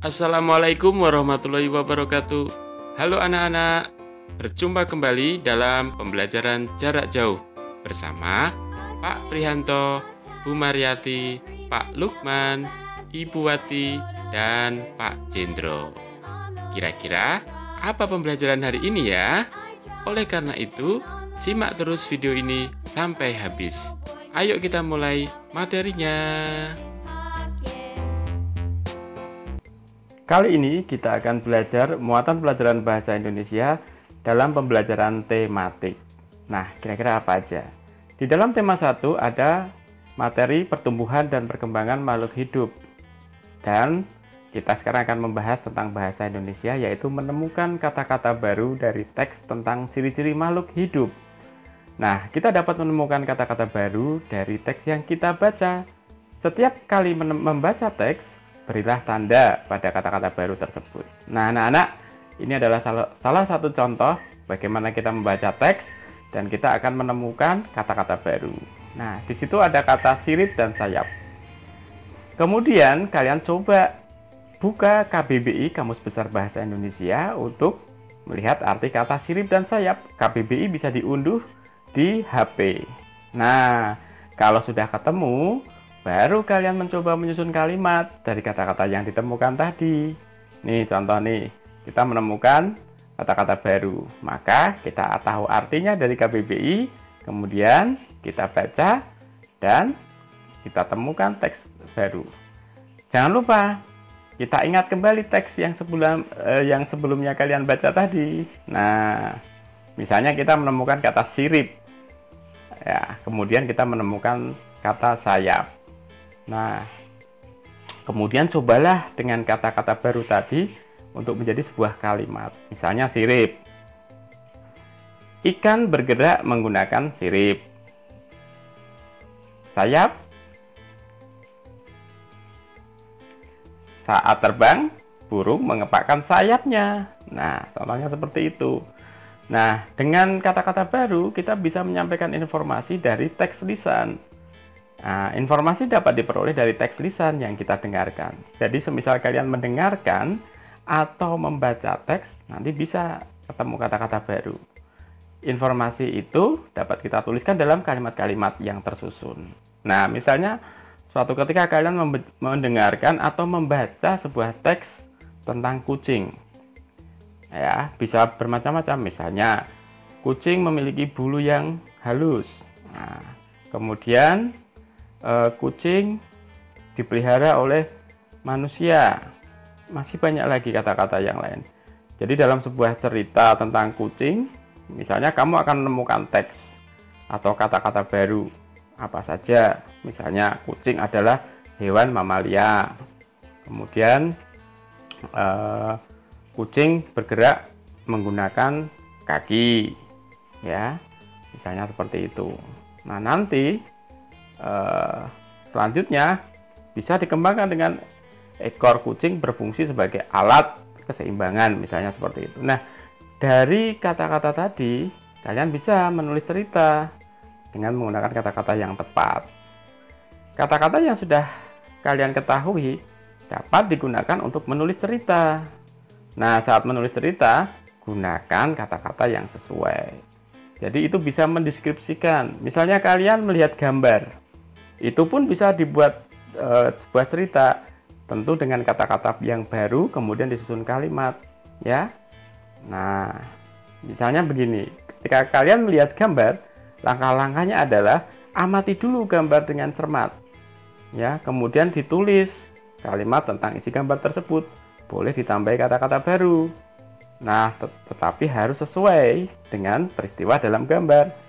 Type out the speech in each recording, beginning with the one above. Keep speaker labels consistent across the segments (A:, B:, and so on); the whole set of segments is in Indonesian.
A: Assalamualaikum warahmatullahi wabarakatuh. Halo anak-anak, berjumpa kembali dalam pembelajaran jarak jauh bersama Pak Prihanto, Bu Mariati, Pak Lukman, Ibu Wati, dan Pak Jendro. Kira-kira apa pembelajaran hari ini ya? Oleh karena itu, simak terus video ini sampai habis. Ayo kita mulai materinya.
B: Kali ini kita akan belajar muatan pelajaran bahasa Indonesia dalam pembelajaran tematik. Nah, kira-kira apa aja? Di dalam tema 1 ada materi pertumbuhan dan perkembangan makhluk hidup. Dan kita sekarang akan membahas tentang bahasa Indonesia, yaitu menemukan kata-kata baru dari teks tentang ciri-ciri makhluk hidup. Nah, kita dapat menemukan kata-kata baru dari teks yang kita baca. Setiap kali membaca teks, berilah tanda pada kata-kata baru tersebut. Nah, anak-anak, ini adalah salah satu contoh bagaimana kita membaca teks dan kita akan menemukan kata-kata baru. Nah, di situ ada kata sirip dan sayap. Kemudian kalian coba buka KBBI, Kamus Besar Bahasa Indonesia, untuk melihat arti kata sirip dan sayap. KBBI bisa diunduh di HP. Nah, kalau sudah ketemu, baru kalian mencoba menyusun kalimat dari kata-kata yang ditemukan tadi. Nih contoh nih, kita menemukan kata-kata baru. Maka kita tahu artinya dari KBBI, kemudian kita baca dan kita temukan teks baru. Jangan lupa, kita ingat kembali teks yang sebelumnya kalian baca tadi. Nah, misalnya kita menemukan kata sirip. Ya, kemudian kita menemukan kata sayap. Nah, kemudian cobalah dengan kata-kata baru tadi untuk menjadi sebuah kalimat. Misalnya sirip. Ikan bergerak menggunakan sirip. Sayap. Saat terbang, burung mengepakkan sayapnya. Nah, contohnya seperti itu. Nah, dengan kata-kata baru, kita bisa menyampaikan informasi dari teks lisan. Nah, informasi dapat diperoleh dari teks lisan yang kita dengarkan. Jadi, semisal kalian mendengarkan atau membaca teks, nanti bisa ketemu kata-kata baru. Informasi itu dapat kita tuliskan dalam kalimat-kalimat yang tersusun. Nah, misalnya, suatu ketika kalian mendengarkan atau membaca sebuah teks tentang kucing. Ya, bisa bermacam-macam. Misalnya, kucing memiliki bulu yang halus. Nah, kemudian kucing dipelihara oleh manusia. Masih banyak lagi kata-kata yang lain. Jadi dalam sebuah cerita tentang kucing, misalnya kamu akan menemukan teks atau kata-kata baru apa saja. Misalnya kucing adalah hewan mamalia. Kemudian kucing bergerak menggunakan kaki. Ya, misalnya seperti itu. Nah, nanti selanjutnya bisa dikembangkan dengan ekor kucing berfungsi sebagai alat keseimbangan, misalnya seperti itu. Nah, dari kata-kata tadi kalian bisa menulis cerita dengan menggunakan kata-kata yang tepat. Kata-kata yang sudah kalian ketahui dapat digunakan untuk menulis cerita. Nah, saat menulis cerita, gunakan kata-kata yang sesuai. Jadi itu bisa mendeskripsikan. Misalnya kalian melihat gambar, itu pun bisa dibuat sebuah cerita, tentu dengan kata-kata yang baru, kemudian disusun kalimat, ya. Nah, misalnya begini, ketika kalian melihat gambar, langkah-langkahnya adalah amati dulu gambar dengan cermat, ya. Kemudian ditulis kalimat tentang isi gambar tersebut, boleh ditambahi kata-kata baru. Nah, tetapi harus sesuai dengan peristiwa dalam gambar.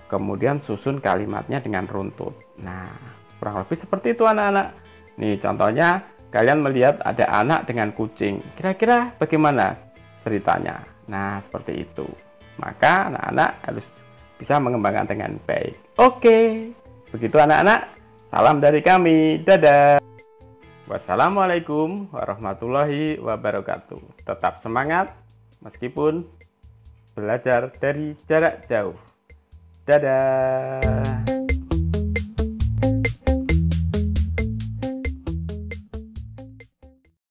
B: Kemudian susun kalimatnya dengan runtut. Nah, kurang lebih seperti itu anak-anak. Nih contohnya, kalian melihat ada anak dengan kucing. Kira-kira bagaimana ceritanya? Nah, seperti itu. Maka anak-anak harus bisa mengembangkan dengan baik. Oke, begitu anak-anak. Salam dari kami. Dadah. Wassalamualaikum warahmatullahi wabarakatuh. Tetap semangat meskipun belajar dari jarak jauh. Dadah.